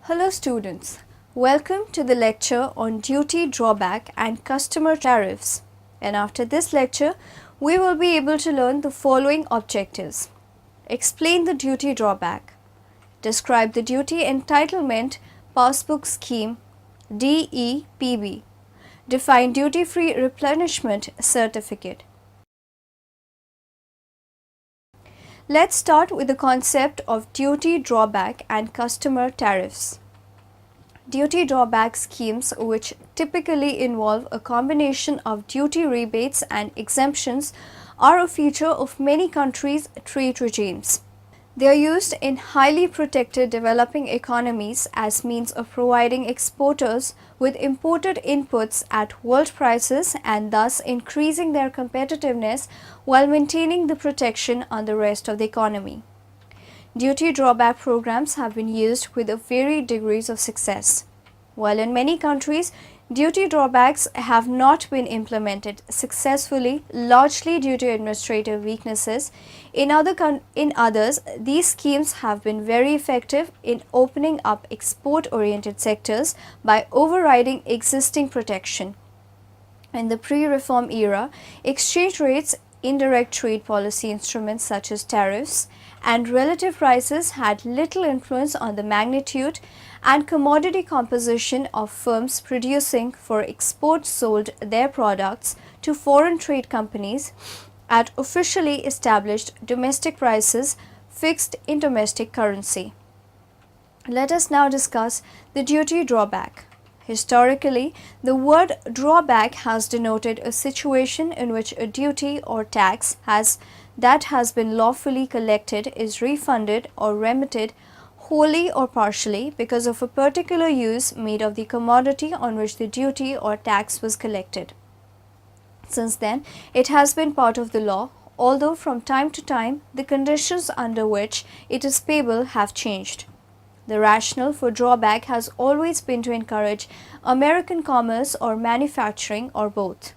Hello students, welcome to the lecture on duty drawback and customer tariffs, and after this lecture we will be able to learn the following objectives. Explain the duty drawback, describe the duty entitlement passbook scheme DEPB, define duty free replenishment certificate. Let's start with the concept of duty drawback and customer tariffs. Duty drawback schemes, which typically involve a combination of duty rebates and exemptions, are a feature of many countries' trade regimes. They are used in highly protected developing economies as means of providing exporters with imported inputs at world prices and thus increasing their competitiveness while maintaining the protection on the rest of the economy. Duty drawback programs have been used with varied degrees of success. While in many countries, duty drawbacks have not been implemented successfully, largely due to administrative weaknesses. In others, these schemes have been very effective in opening up export-oriented sectors by overriding existing protection. In the pre-reform era, exchange rates, indirect trade policy instruments such as tariffs, and relative prices had little influence on the magnitude and commodity composition of firms producing for export sold their products to foreign trade companies at officially established domestic prices fixed in domestic currency. Let us now discuss the duty drawback. Historically, the word drawback has denoted a situation in which a duty or tax that has been lawfully collected is refunded or remitted wholly or partially because of a particular use made of the commodity on which the duty or tax was collected. Since then, it has been part of the law, although from time to time the conditions under which it is payable have changed. The rationale for drawback has always been to encourage American commerce or manufacturing or both.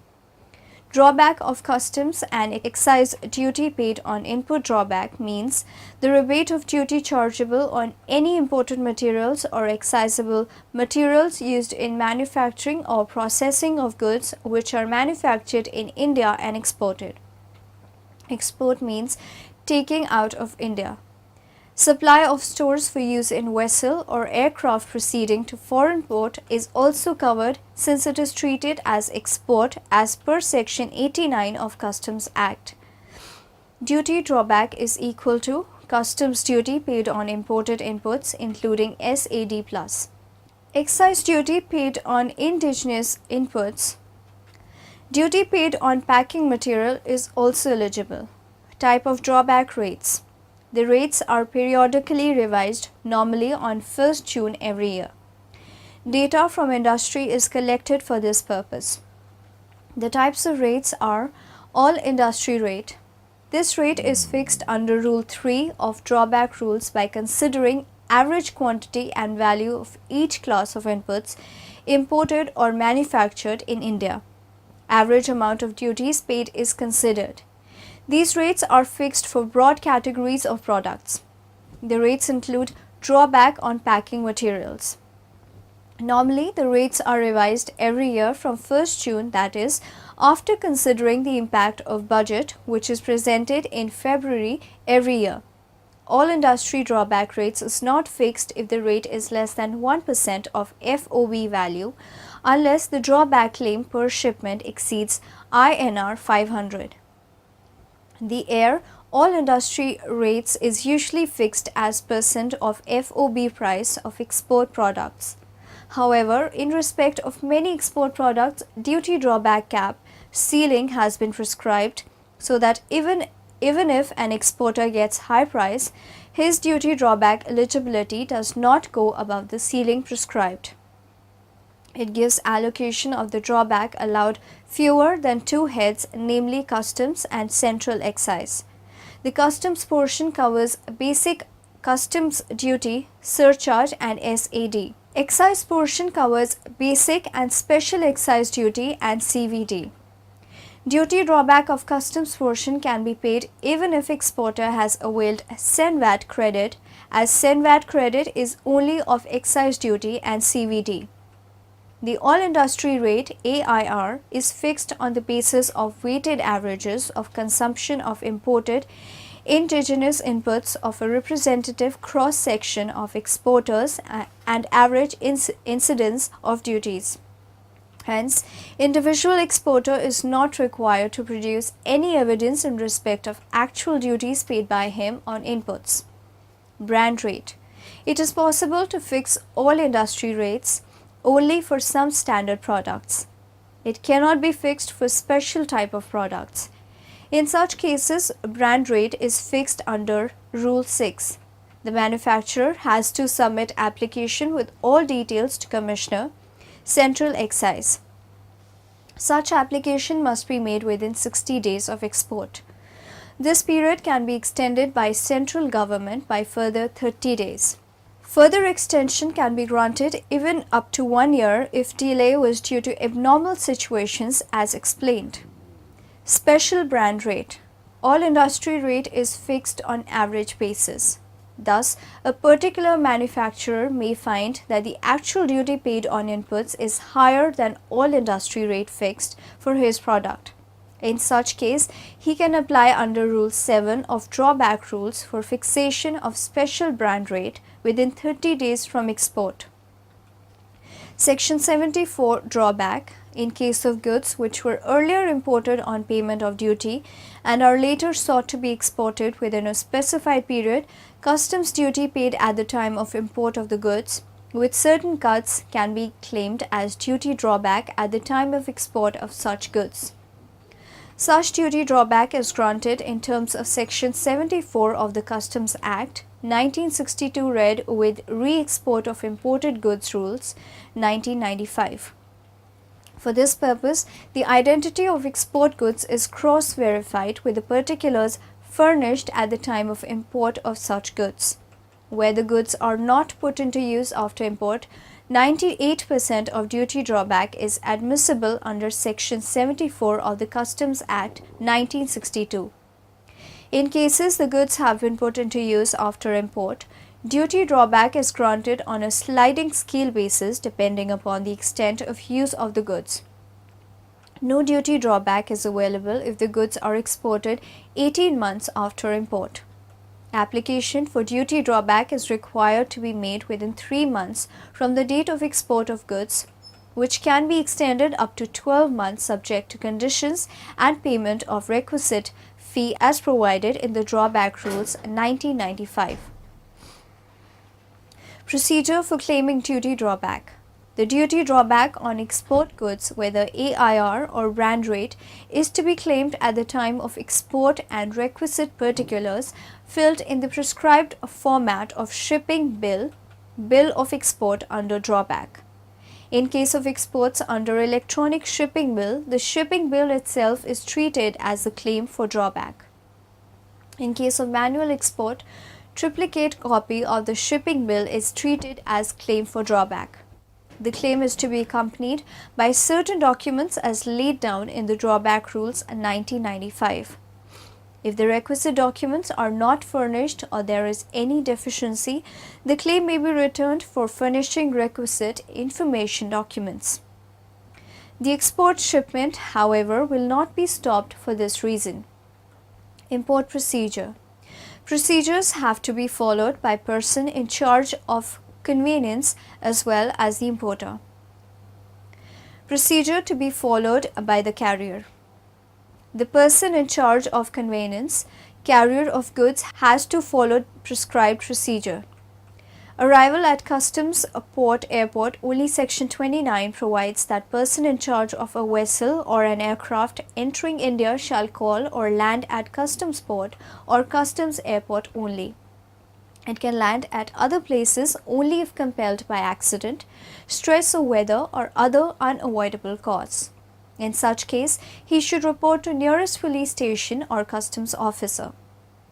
Drawback of customs and excise duty paid on input drawback means the rebate of duty chargeable on any imported materials or excisable materials used in manufacturing or processing of goods which are manufactured in India and exported. Export means taking out of India. Supply of stores for use in vessel or aircraft proceeding to foreign port is also covered since it is treated as export as per Section 89 of Customs Act. Duty drawback is equal to customs duty paid on imported inputs including SAD+. Excise duty paid on indigenous inputs. Duty paid on packing material is also eligible. Type of drawback rates. The rates are periodically revised, normally on 1st June every year. Data from industry is collected for this purpose. The types of rates are all industry rate. This rate is fixed under Rule 3 of drawback rules by considering average quantity and value of each class of inputs imported or manufactured in India. Average amount of duties paid is considered. These rates are fixed for broad categories of products. The rates include drawback on packing materials. Normally, the rates are revised every year from 1st June, that is, after considering the impact of budget, which is presented in February every year. All industry drawback rates is not fixed if the rate is less than 1% of FOB value, unless the drawback claim per shipment exceeds INR 500. The all industry rates is usually fixed as percent of FOB price of export products. However, in respect of many export products, duty drawback cap ceiling has been prescribed so that even if an exporter gets high price, his duty drawback eligibility does not go above the ceiling prescribed. It gives allocation of the drawback allowed fewer than two heads, namely customs and central excise. The customs portion covers basic customs duty, surcharge and SAD. Excise portion covers basic and special excise duty and CVD. Duty drawback of customs portion can be paid even if exporter has availed SENVAT credit, as SENVAT credit is only of excise duty and CVD. The all-industry rate AIR is fixed on the basis of weighted averages of consumption of imported indigenous inputs of a representative cross-section of exporters and average incidence of duties. Hence, individual exporter is not required to produce any evidence in respect of actual duties paid by him on inputs. Brand rate. It is possible to fix all industry rates only for some standard products. It cannot be fixed for special type of products. In such cases, brand rate is fixed under Rule 6. The manufacturer has to submit application with all details to Commissioner, Central Excise. Such application must be made within 60 days of export. This period can be extended by central government by further 30 days. Further extension can be granted even up to 1 year if delay was due to abnormal situations as explained. Special brand rate. All industry rate is fixed on average basis. Thus, a particular manufacturer may find that the actual duty paid on inputs is higher than all industry rate fixed for his product. In such case, he can apply under Rule 7 of Drawback Rules for fixation of special brand rate within 30 days from export. Section 74 Drawback. In case of goods which were earlier imported on payment of duty and are later sought to be exported within a specified period, customs duty paid at the time of import of the goods, with certain cuts, can be claimed as duty drawback at the time of export of such goods. Such duty drawback is granted in terms of Section 74 of the Customs Act 1962 read with Re-Export of Imported Goods Rules 1995. For this purpose, the identity of export goods is cross-verified with the particulars furnished at the time of import of such goods. Where the goods are not put into use after import, 98% of duty drawback is admissible under Section 74 of the Customs Act 1962. In cases the goods have been put into use after import, duty drawback is granted on a sliding scale basis depending upon the extent of use of the goods. No duty drawback is available if the goods are exported 18 months after import. Application for duty drawback is required to be made within 3 months from the date of export of goods, which can be extended up to 12 months subject to conditions and payment of requisite fee as provided in the Drawback Rules 1995. Procedure for claiming duty drawback. The duty drawback on export goods, whether AIR or brand rate, is to be claimed at the time of export and requisite particulars filled in the prescribed format of shipping bill of export under drawback. In case of exports under electronic shipping bill, the shipping bill itself is treated as a claim for drawback. In case of manual export, triplicate copy of the shipping bill is treated as claim for drawback. The claim is to be accompanied by certain documents as laid down in the Drawback Rules 1995. If the requisite documents are not furnished or there is any deficiency, the claim may be returned for furnishing requisite information documents. The export shipment, however, will not be stopped for this reason. Import procedure. Procedures have to be followed by person in charge of conveyance as well as the importer. Procedure to be followed by the carrier. The person in charge of conveyance, carrier of goods, has to follow prescribed procedure. Arrival at customs port airport, only Section 29 provides that person in charge of a vessel or an aircraft entering India shall call or land at customs port or customs airport only. It can land at other places only if compelled by accident, stress of weather or other unavoidable cause. In such case, he should report to nearest police station or customs officer.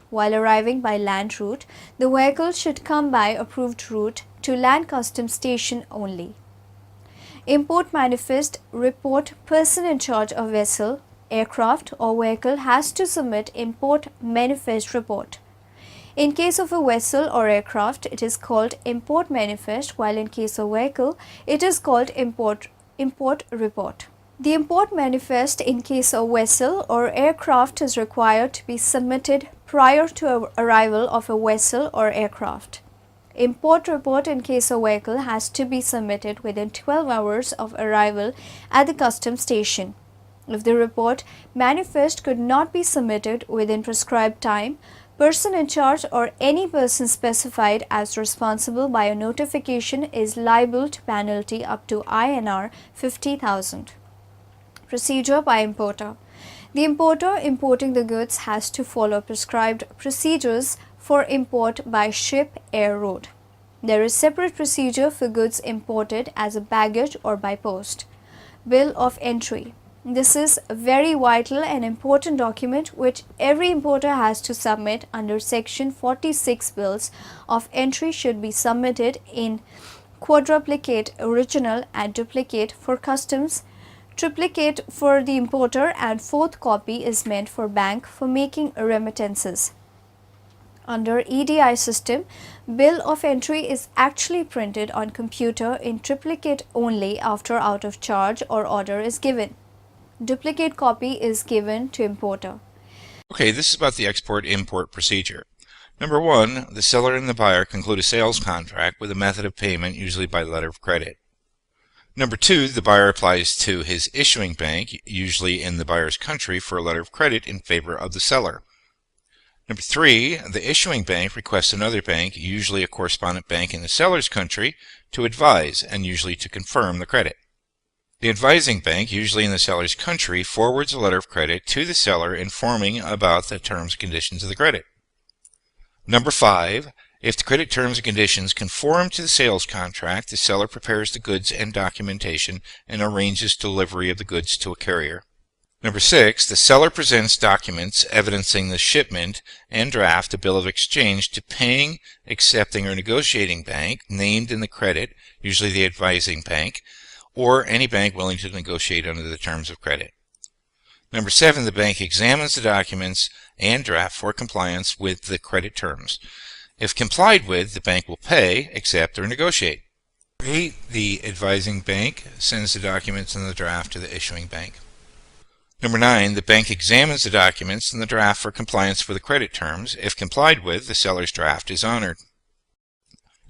While arriving by land route, the vehicle should come by approved route to land customs station only. Import manifest report person in charge of vessel aircraft or vehicle has to submit import manifest report. In case of a vessel or aircraft, it is called import manifest, while in case of vehicle, it is called import report. The import manifest in case of vessel or aircraft is required to be submitted prior to arrival of a vessel or aircraft. Import report in case of vehicle has to be submitted within 12 hours of arrival at the customs station. If the report manifest could not be submitted within prescribed time, person in charge or any person specified as responsible by a notification is liable to penalty up to INR 50,000. Procedure by importer. The importer importing the goods has to follow prescribed procedures for import by ship, air, road. There is separate procedure for goods imported as a baggage or by post. Bill of entry. This is a very vital and important document which every importer has to submit under section 46. Bills of entry should be submitted in quadruplicate original and duplicate for customs, triplicate for the importer, and fourth copy is meant for bank for making remittances. Under EDI system, bill of entry is actually printed on computer in triplicate only after out of charge or order is given. Duplicate copy is given to importer. Okay, this is about the export-import procedure. Number 1, the seller and the buyer conclude a sales contract with a method of payment, usually by letter of credit. Number 2, the buyer applies to his issuing bank, usually in the buyer's country, for a letter of credit in favor of the seller. Number 3, the issuing bank requests another bank, usually a correspondent bank in the seller's country, to advise and usually to confirm the credit. The advising bank, usually in the seller's country, forwards a letter of credit to the seller informing about the terms and conditions of the credit. Number 5, if the credit terms and conditions conform to the sales contract, the seller prepares the goods and documentation and arranges delivery of the goods to a carrier. Number 6, the seller presents documents evidencing the shipment and draft a bill of exchange to paying, accepting, or negotiating bank named in the credit, usually the advising bank, or any bank willing to negotiate under the terms of credit. Number 7, the bank examines the documents and draft for compliance with the credit terms. If complied with, the bank will pay, accept, or negotiate. 8, the advising bank sends the documents and the draft to the issuing bank. Number 9, the bank examines the documents and the draft for compliance with the credit terms. If complied with, the seller's draft is honored.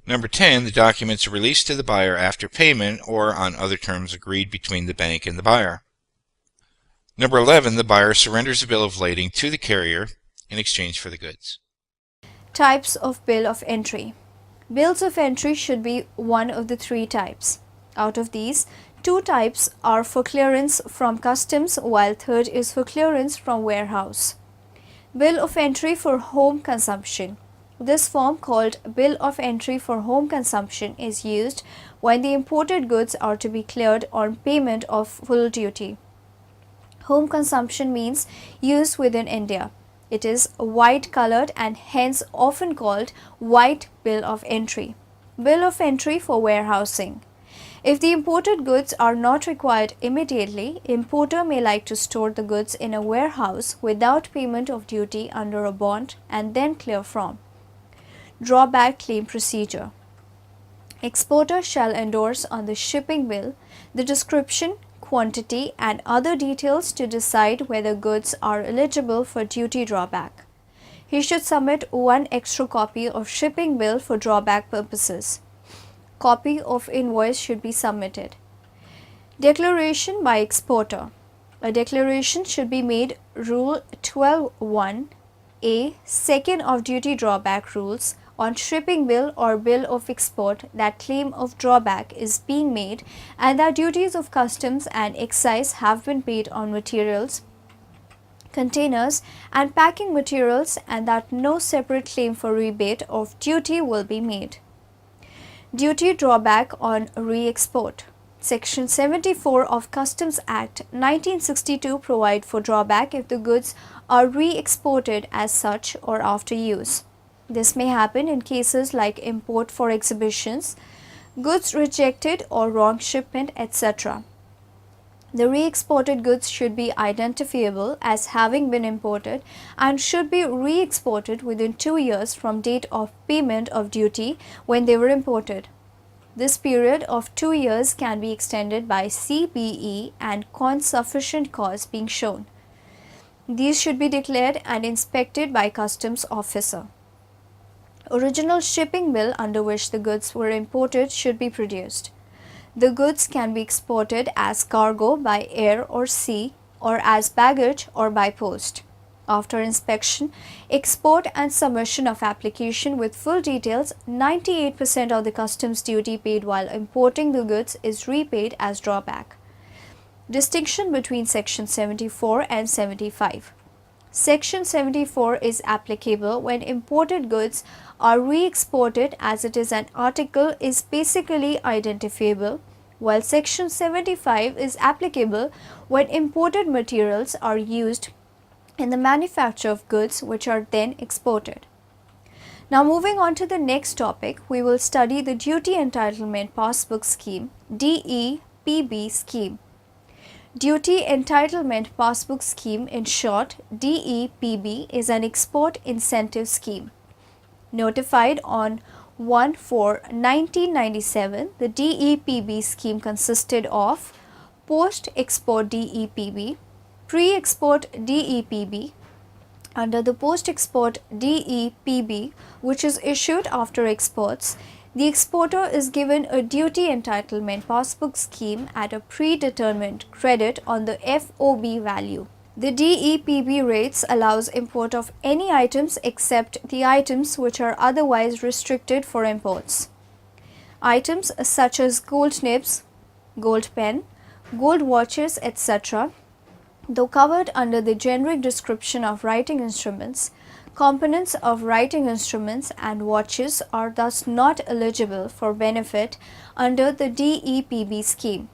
Number 10, the documents are released to the buyer after payment or on other terms agreed between the bank and the buyer. Number 11, the buyer surrenders a bill of lading to the carrier in exchange for the goods. Types of bill of entry. Bills of entry should be one of the 3 types. Out of these, 2 types are for clearance from customs, while third is for clearance from warehouse. Bill of entry for home consumption. This form, called bill of entry for home consumption, is used when the imported goods are to be cleared on payment of full duty. Home consumption means used within India. It is white colored and hence often called white bill of entry. Bill of entry for warehousing. If the imported goods are not required immediately, importer may like to store the goods in a warehouse without payment of duty under a bond and then clear from. Drawback claim procedure. Exporter shall endorse on the shipping bill the description, quantity, and other details to decide whether goods are eligible for duty drawback. He should submit 1 extra copy of shipping bill for drawback purposes. Copy of invoice should be submitted. Declaration by exporter. A declaration should be made. Rule 12(1)(a), second of duty drawback rules, on shipping bill or bill of export that claim of drawback is being made and that duties of customs and excise have been paid on materials, containers, and packing materials, and that no separate claim for rebate of duty will be made. Duty drawback on re-export. Section 74 of Customs Act 1962 provide for drawback if the goods are re-exported as such or after use. This may happen in cases like import for exhibitions, goods rejected or wrong shipment, etc. The re-exported goods should be identifiable as having been imported and should be re-exported within 2 years from date of payment of duty when they were imported. This period of 2 years can be extended by CBE and sufficient cause being shown. These should be declared and inspected by customs officer. Original shipping bill under which the goods were imported should be produced. The goods can be exported as cargo by air or sea, or as baggage or by post. After inspection, export and submission of application with full details, 98% of the customs duty paid while importing the goods is repaid as drawback. Distinction between Section 74 and 75. Section 74 is applicable when imported goods are re-exported as it is an article is basically identifiable, while Section 75 is applicable when imported materials are used in the manufacture of goods which are then exported. Now moving on to the next topic, we will study the Duty Entitlement Passbook Scheme, DEPB scheme. Duty Entitlement Passbook Scheme, in short DEPB, is an export incentive scheme. Notified on 1/4/1997, the DEPB scheme consisted of Post-Export DEPB, Pre-Export DEPB. Under the Post-Export DEPB, which is issued after exports, the exporter is given a duty entitlement passbook scheme at a predetermined credit on the FOB value. The DEPB rates allows import of any items except the items which are otherwise restricted for imports. Items such as gold nibs, gold pen, gold watches, etc., though covered under the generic description of writing instruments, components of writing instruments and watches are thus not eligible for benefit under the DEPB scheme.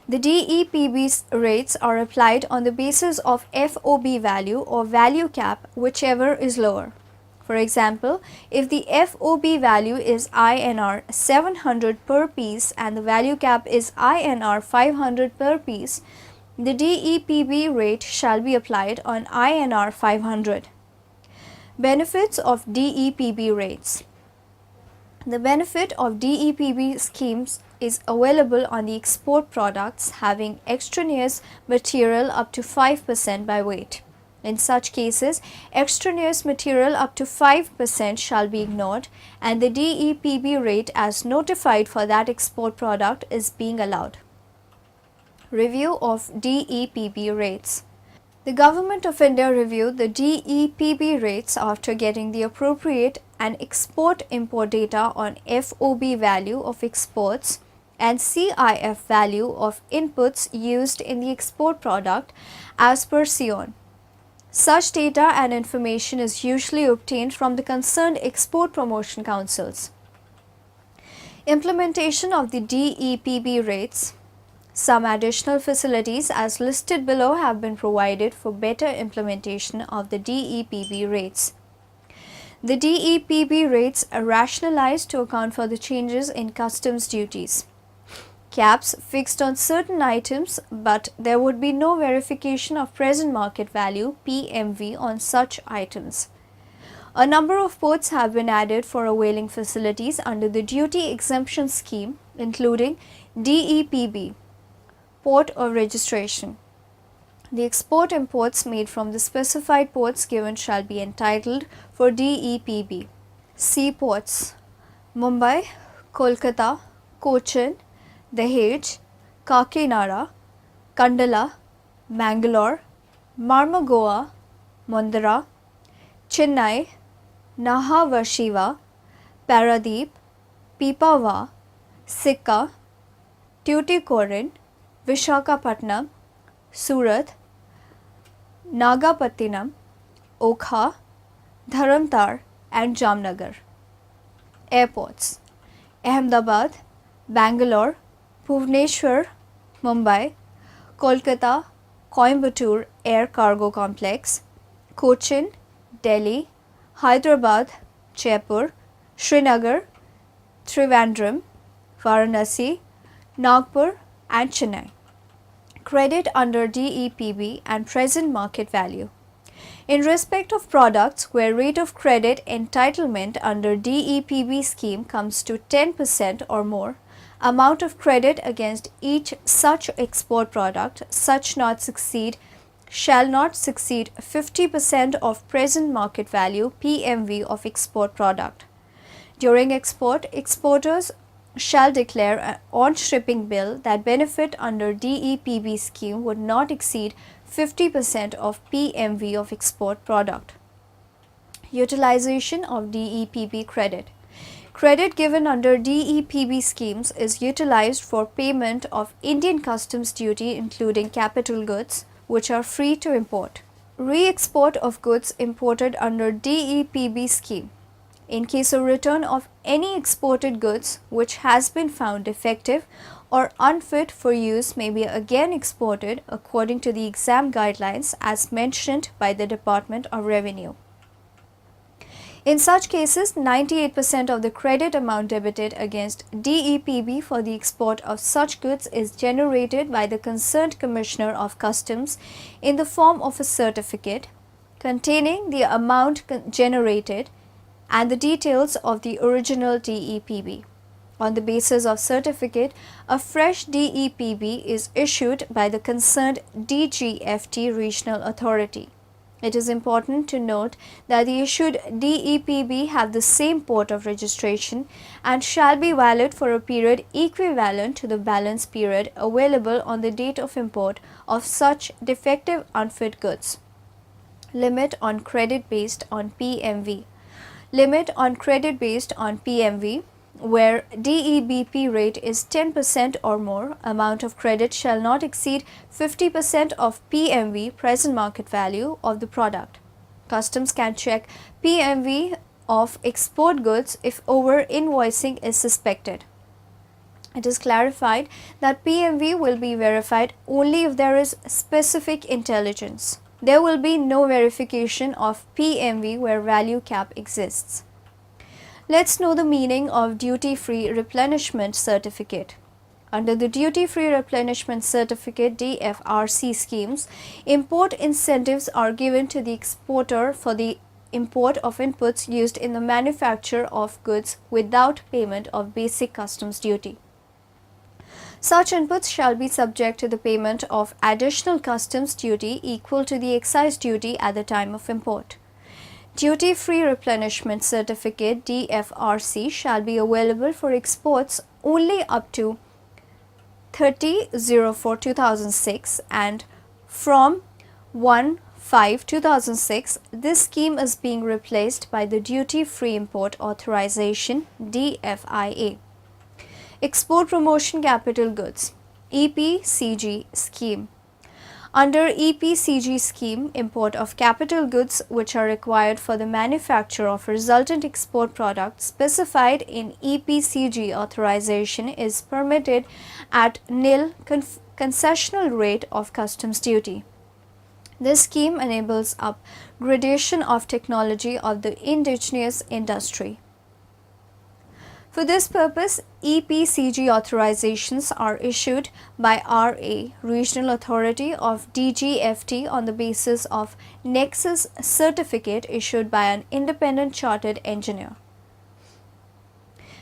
The DEPB rates are applied on the basis of FOB value or value cap, whichever is lower. For example, if the FOB value is INR 700 per piece and the value cap is INR 500 per piece, the DEPB rate shall be applied on INR 500. Benefits of DEPB rates. The benefit of DEPB schemes is available on the export products having extraneous material up to 5% by weight. In such cases, extraneous material up to 5% shall be ignored and the DEPB rate as notified for that export product is being allowed. Review of DEPB rates. The Government of India reviewed the DEPB rates after getting the appropriate and export-import data on FOB value of exports and CIF value of inputs used in the export product as per SEON. Such data and information is usually obtained from the concerned export promotion councils. Implementation of the DEPB rates. Some additional facilities as listed below have been provided for better implementation of the DEPB rates. The DEPB rates are rationalized to account for the changes in customs duties. Caps fixed on certain items, but there would be no verification of present market value PMV on such items. A number of ports have been added for availing facilities under the duty exemption scheme, including DEPB. Port of registration. The export imports made from the specified ports given shall be entitled for DEPB. Seaports: Mumbai, Kolkata, Cochin, Dahej, Kakinada, Kandala, Mangalore, Marmagua, Mundra, Chennai, Nahavashiva, Paradeep, Pipavav, Sikka, Tuticorin, Visakhapatnam, Surat, Nagapattinam, Okha, Dharamtar and Jamnagar. Airports: Ahmedabad, Bangalore, Bhubaneswar, Mumbai, Kolkata, Coimbatore Air Cargo Complex, Cochin, Delhi, Hyderabad, Jaipur, Srinagar, Trivandrum, Varanasi, Nagpur and Chennai. Credit under DEPB and present market value. In respect of products where rate of credit entitlement under DEPB scheme comes to 10% or more, amount of credit against each such export product shall not exceed 50% of present market value PMV of export product. During export, exporters shall declare an on-shipping bill that benefit under DEPB scheme would not exceed 50% of PMV of export product. Utilization of DEPB credit. Credit given under DEPB schemes is utilized for payment of Indian customs duty including capital goods, which are free to import. Re-export of goods imported under DEPB scheme. In case of return of any exported goods which has been found defective or unfit for use may be again exported according to the exam guidelines as mentioned by the Department of Revenue. In such cases, 98% of the credit amount debited against DEPB for the export of such goods is generated by the concerned Commissioner of Customs in the form of a certificate containing the amount generated and the details of the original DEPB. On the basis of certificate, a fresh DEPB is issued by the concerned DGFT regional authority. It is important to note that the issued DEPB have the same port of registration and shall be valid for a period equivalent to the balance period available on the date of import of such defective unfit goods. Limit on credit based on PMV. Limit on credit based on PMV, where DEBP rate is 10% or more, amount of credit shall not exceed 50% of PMV present market value of the product. Customs can check PMV of export goods if over invoicing is suspected. It is clarified that PMV will be verified only if there is specific intelligence. There will be no verification of PMV where value cap exists. Let's know the meaning of duty-free replenishment certificate. Under the duty-free replenishment certificate DFRC schemes, import incentives are given to the exporter for the import of inputs used in the manufacture of goods without payment of basic customs duty. Such inputs shall be subject to the payment of additional customs duty equal to the excise duty at the time of import. Duty-free replenishment certificate DFRC shall be available for exports only up to 30/04/2006 and from 1/5/2006 this scheme is being replaced by the Duty-Free Import Authorization DFIA. Export Promotion Capital Goods EPCG scheme. Under EPCG scheme, import of capital goods which are required for the manufacture of resultant export product specified in EPCG authorization is permitted at nil concessional rate of customs duty. This scheme enables upgradation of technology of the indigenous industry. For this purpose, EPCG authorizations are issued by RA, Regional Authority of DGFT, on the basis of Nexus certificate issued by an independent chartered engineer.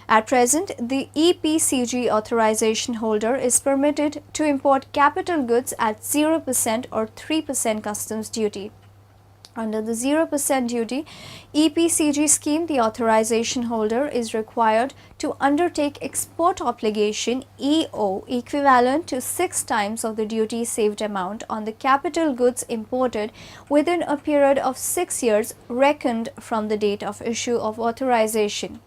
At present, the EPCG authorization holder is permitted to import capital goods at 0% or 3% customs duty. Under the 0% duty EPCG scheme, the authorization holder is required to undertake export obligation EO equivalent to 6 times of the duty saved amount on the capital goods imported within a period of 6 years reckoned from the date of issue of authorization.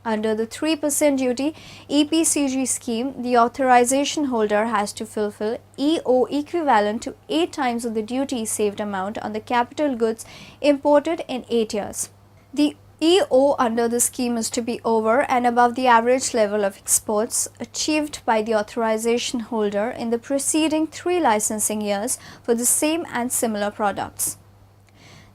Under the 3% duty EPCG scheme, the authorization holder has to fulfill EO equivalent to 8 times of the duty saved amount on the capital goods imported in 8 years. The EO under the scheme is to be over and above the average level of exports achieved by the authorization holder in the preceding 3 licensing years for the same and similar products.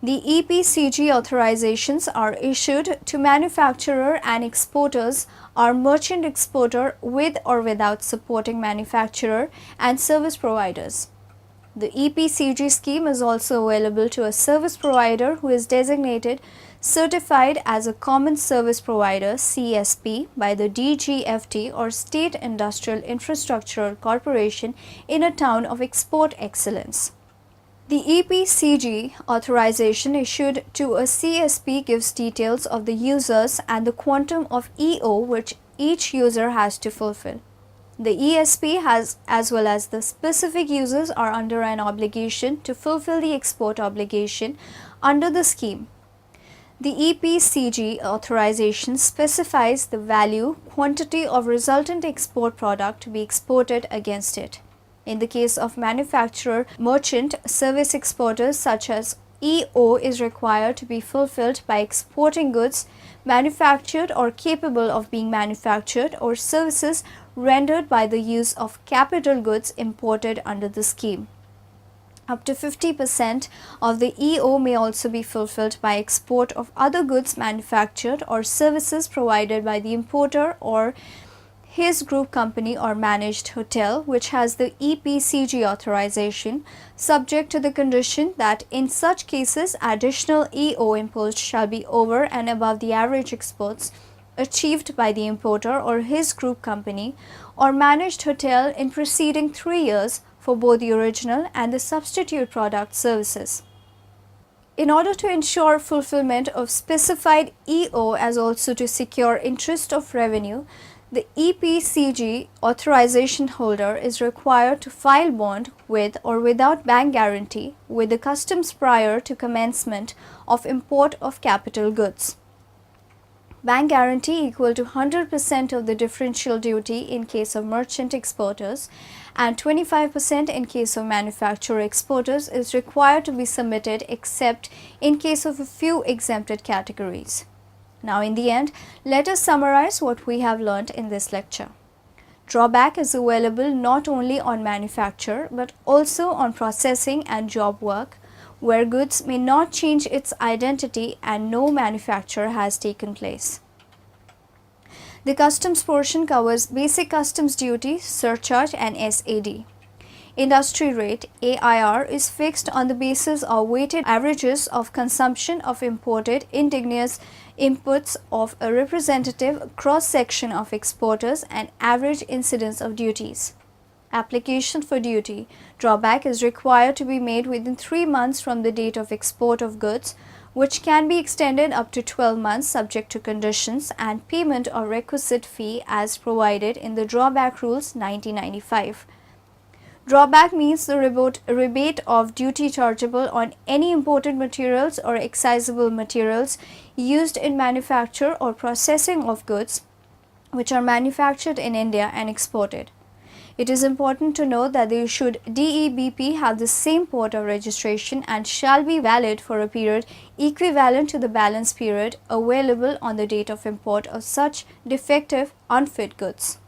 The EPCG authorizations are issued to manufacturer and exporters or merchant exporter with or without supporting manufacturer and service providers. The EPCG scheme is also available to a service provider who is designated certified as a Common Service Provider (CSP) by the DGFT or State Industrial Infrastructure Corporation in a town of export excellence. The EPCG authorization issued to a CSP gives details of the users and the quantum of EO which each user has to fulfill. The ESP has, as well as the specific users, are under an obligation to fulfill the export obligation under the scheme. The EPCG authorization specifies the value, quantity of resultant export product to be exported against it. In the case of manufacturer, merchant, service exporters such as EO is required to be fulfilled by exporting goods manufactured or capable of being manufactured or services rendered by the use of capital goods imported under the scheme. Up to 50% of the EO may also be fulfilled by export of other goods manufactured or services provided by the importer or his group company or managed hotel which has the EPCG authorization, subject to the condition that in such cases additional EO imposed shall be over and above the average exports achieved by the importer or his group company or managed hotel in preceding 3 years for both the original and the substitute product services. In order to ensure fulfillment of specified EO as also to secure interest of revenue, the EPCG authorization holder is required to file bond with or without bank guarantee with the customs prior to commencement of import of capital goods. Bank guarantee equal to 100% of the differential duty in case of merchant exporters and 25% in case of manufacturer exporters is required to be submitted except in case of a few exempted categories. Now in the end, let us summarize what we have learnt in this lecture. Drawback is available not only on manufacture but also on processing and job work, where goods may not change its identity and no manufacture has taken place. The customs portion covers basic customs duty, surcharge and SAD. Industry rate AIR is fixed on the basis of weighted averages of consumption of imported indigenous inputs of a representative cross-section of exporters and average incidence of duties. Application for duty. Drawback is required to be made within 3 months from the date of export of goods, which can be extended up to 12 months subject to conditions and payment of requisite fee as provided in the Drawback Rules 1995. Drawback means the rebate of duty chargeable on any imported materials or excisable materials used in manufacture or processing of goods which are manufactured in India and exported. It is important to note that the issued DEBP have the same port of registration and shall be valid for a period equivalent to the balance period available on the date of import of such defective, unfit goods.